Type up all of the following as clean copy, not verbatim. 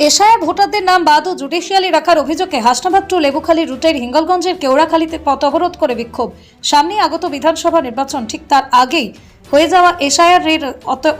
এশায়ার ভোটারদের নাম বাদ ও জুডিশিয়ালি রাখার অভিযোগে হাসনাবাদ টু লেবুখালী রুটের হিঙ্গলগঞ্জের কেওড়াখালীতে পথ অবরোধ করে বিক্ষোভ। সামনে আগত বিধানসভা নির্বাচন, ঠিক তার আগেই হয়ে যাওয়া এশায়ারের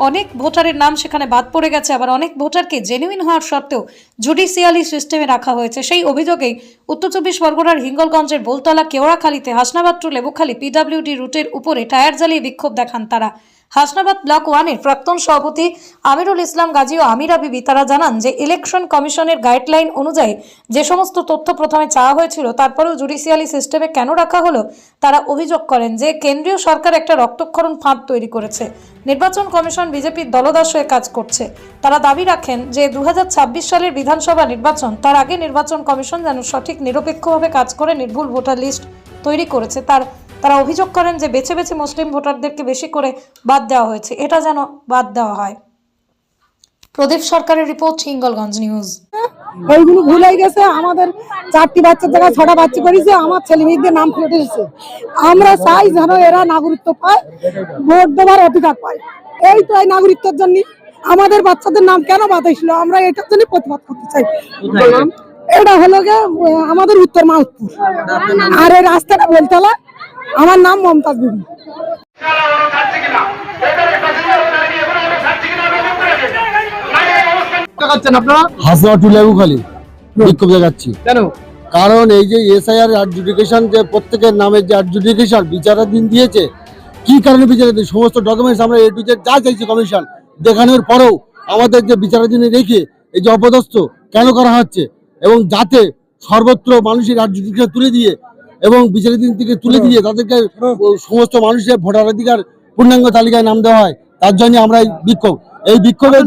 অনেক ভোটারের নাম সেখানে বাদ পড়ে গেছে, আবার অনেক ভোটারকে জেনুইন হওয়ার সত্ত্বেও জুডিশিয়ালি সিস্টেমে রাখা হয়েছে। সেই অভিযোগেই উত্তর চব্বিশ পরগনার হিঙ্গলগঞ্জের বোলতলা কেওড়াখালীতে হাসনাবাদ টু লেবুখালী পিডব্লিউডি রুটের উপরে টায়ার জ্বালিয়ে বিক্ষোভ দেখান তারা। হাসনাবাদ ব্লক 1-এর প্রাক্তন সভাপতি আমিরুল ইসলাম গাজী ও আমিরা বিবি তারা জানান যে ইলেকশন কমিশনের গাইডলাইন অনুযায়ী যে সমস্ত তথ্য প্রথমে চাওয়া হয়েছিল তারপরেও জুডিশিয়ালি সিস্টেমে কেন রাখা হলো। তারা অভিযোগ করেন যে কেন্দ্রীয় সরকার একটা রক্তক্ষরণ ফাঁদ তৈরি করেছে, নির্বাচন কমিশন বিজেপির দলদাস হয়ে কাজ করছে। তারা দাবি রাখেন যে 2026 সালের বিধানসভা নির্বাচন, তার আগে নির্বাচন কমিশন যেন সঠিক নিরপেক্ষভাবে কাজ করে নির্ভুল ভোটার লিস্ট তৈরি করেছে। তারা অভিযোগ করেন যে বেছে বেছে মুসলিম ভোটারদেরকে বেশি করে বাদ দেওয়া হয়েছে, এটা যেন বাদ দেওয়া হয়। প্রদীপ সরকারের রিপোর্ট, হিঙ্গলগঞ্জ নিউজ। ওইগুলো ভুল হয়ে গেছে। আমাদের 4টি বাচ্চার জায়গায় 6টা বাচ্চা করেছে। আমার ছেলে মেয়েদের নাম ফেলে দিয়েছে। আমরা চাই যেন এরা নাগরিকত্ব পায়, ভোট দেওয়ার অধিকার পায়। এই তো এই নাগরিকত্বের জন্য আমাদের বাচ্চাদের নাম কেন বাতাইছিল, আমরা এটার জন্য প্রতিবাদ করতে চাই। এটা হলো গিয়ে আমাদের উত্তর মাউতপুর, আর এই রাস্তাটা বলতলা। আমার নাম মমতাজ বিবি। হাসনাবাদ টু লেবুখালী বিক্ষোভ দেখাচ্ছি কারণ এই যে এসআইআর অ্যাডজুডিকেশন, যে প্রত্যেকের নামে যে অ্যাডজুডিকেশন বিচারাধীন দিয়েছে, কি কারণে বিচারাধীন, সমস্ত ডকুমেন্টস আমরা এ টু জেড যা চাইছি কমিশন দেখানোর পরেও আমাদের যে বিচারাধীনে রেখে এই যে অপদস্থ কেন করা হচ্ছে, এবং যাতে সর্বত্র মানুষের অ্যাডজুডিকেশন তুলে দিয়ে এবং বিচারাধীন থেকে তুলে দিয়ে তাদেরকে সমস্ত মানুষের ভোটাধিকার পূর্ণাঙ্গ তালিকায় নাম দেওয়া হয়, তার জন্য আমরা এই বিক্ষোভ। এই বিক্ষোভের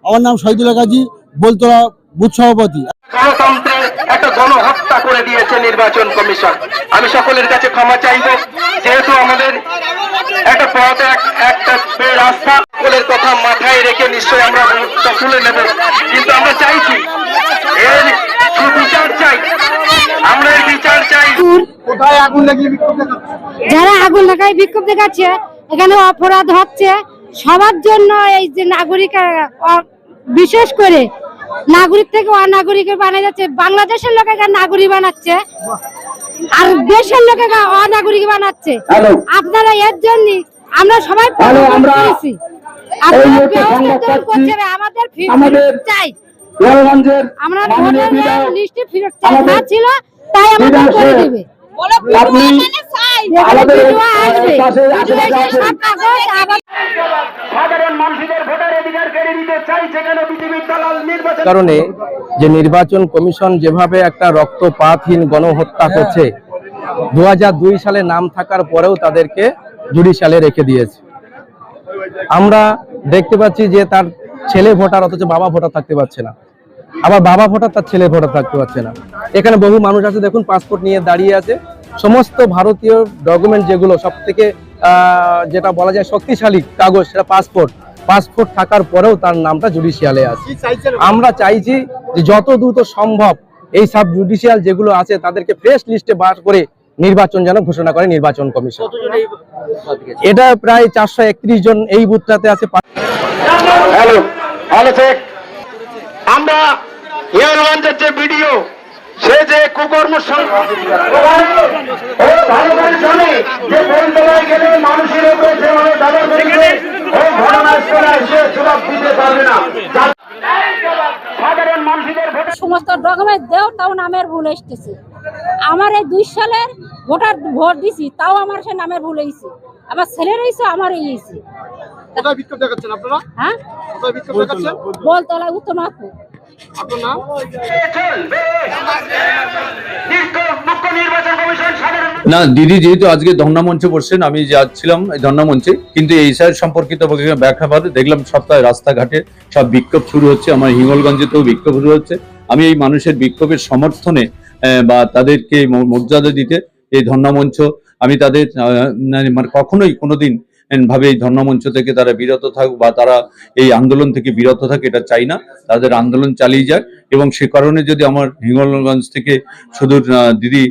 আমার নাম শহীদুল্লাহ গাজী, বোলতলা বুথ সভাপতি। গণতন্ত্রের একটা গণহত্যা করে দিয়েছে নির্বাচন কমিশন। আমি সকলের কাছে ক্ষমা চাইব, যেহেতু আমাদের একটা পথ একটা রাস্তা, সকলের কথা মাথায় রেখে নিশ্চয়ই আমরা ভোটটা তুলে নেব, কিন্তু আমরা চাইছি এর সুবিচার চাই, আমরা এর বিচার চাই। কোথায় আগুন লাগিয়ে বিক্ষোভ দেখাচ্ছে? যারা আগুন লাগায় বিক্ষোভ দেখাচ্ছে, এখানে অপরাধ হচ্ছে সবার জন্য। এই যে নাগরিক, বিশেষ করে নাগরিক থেকে অনাগরিকের বানায় যাচ্ছে। বাংলাদেশের লোকেরা নাগরিক বানাচ্ছে আর দেশের লোকেরা অনাগরিক বানাচ্ছে। আপনারা এর জন্য আমরা সবাই করেছি, আমাদের চাই, আমরা লিস্টে ফেরত ছিল, তাই আমাদের করে দেবে। কারণে যে নির্বাচন কমিশন যেভাবে একটা রক্তপাতহীন গণহত্যা করছে, 2002 সালে নাম থাকার পরেও তাদেরকে জুডিশিয়ালে রেখে দিয়েছে। আমরা দেখতে পাচ্ছি যে তার ছেলে ভোটার অথচ বাবা ভোটার থাকতে পারছে না, আবার বাবা ভোটার তার ছেলে ভোটার থাকতে পারছে না। এখানে বহু মানুষ আছে, দেখুন পাসপোর্ট নিয়ে দাঁড়িয়ে আছে। সমস্ত ভারতীয় ডকুমেন্ট যেগুলো সব থেকে যেটা বলা যায় শক্তিশালী কাগজ, সেটা পাসপোর্ট থাকার পরেও তার নামটা জুডিশিয়ালে আছে। আমরা চাইছি যে যত দ্রুত সম্ভব এই সাব জুডিশিয়াল যেগুলো আছে তাদেরকে ফ্রেশ লিস্টে বার করে নির্বাচন যেন ঘোষণা করে নির্বাচন কমিশন। এটা প্রায় 431 জন এই বুথটাতে আছে। আমরা হিয়ারগঞ্জের যে ভিডিও, সে যে কুকর্ম মানুষের উপরে যেভাবে দাবি করেছে, ওই ঘটনাস্থলে সে জবাব দিতে পারবে না। সাধারণ মানুষের সমস্ত ডকুমেন্ট দেও, তাও নামের ভুল এসতেছে। আমার এই 2 সালের ভোটার ভোট দিছি, তাও আমার সে নামের ভুল হয়েছে। আমার ছেলের হয়েছে, আমার এই হয়েছে। কোথায় বিক্ষোভ দেখাচ্ছেন আপনারা? হ্যাঁ, কোথায় বিক্ষোভ দেখাচ্ছেন? বলতলা, উত্তর মাহপুর। আপনার নাম? না দিদি, যেহেতু আজকে ধর্ণা মঞ্চে বসছেন, আমি যাচ্ছিলাম এই ধর্ণা মঞ্চে, কিন্তু এই বিষয় সম্পর্কিত ব্যাখ্যা পাতে দেখলাম সপ্তাহে রাস্তাঘাটে সব বিক্ষোভ শুরু হচ্ছে। আমার হিঙ্গলগঞ্জেতেও বিক্ষোভ শুরু হচ্ছে। আমি এই মানুষের বিক্ষোভের সমর্থনে বা তাদেরকে মর্যাদা দিতে এই ধর্ণা মঞ্চ, আমি তাদের কখনোই কোনোদিন ভাবে এই ধর্ণামঞ্চ থেকে তারা বিরত থাকুক বা তারা এই আন্দোলন থেকে বিরত থাকে, এটা চাই না। তাদের আন্দোলন চালিয়ে যায় এবং সে কারণে যদি আমার হিঙ্গলগঞ্জ থেকে শুধু দিদি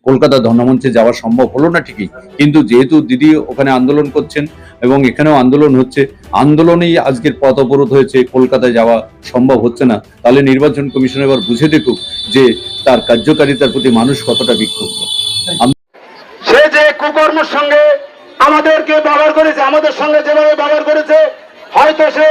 কলকাতা ধর্ণামঞ্চে যাওয়া সম্ভব হলো না ঠিকই, কিন্তু যেহেতু দিদি ওখানে আন্দোলন করছেন এবং এখানেও আন্দোলন হচ্ছে, আন্দোলনেই আজকের পথ অবরোধ হয়েছে, কলকাতায় যাওয়া সম্ভব হচ্ছে না, তাহলে নির্বাচন কমিশন এবার বুঝে দেখুক যে তার কার্যকারিতার প্রতি মানুষ কতটা বিক্ষুব্ধ। সে যে কুকর্মের সঙ্গে আমাদেরকে ব্যবহার করেছে, আমাদের সঙ্গে যেভাবে ব্যবহার করেছে, হয়তো সে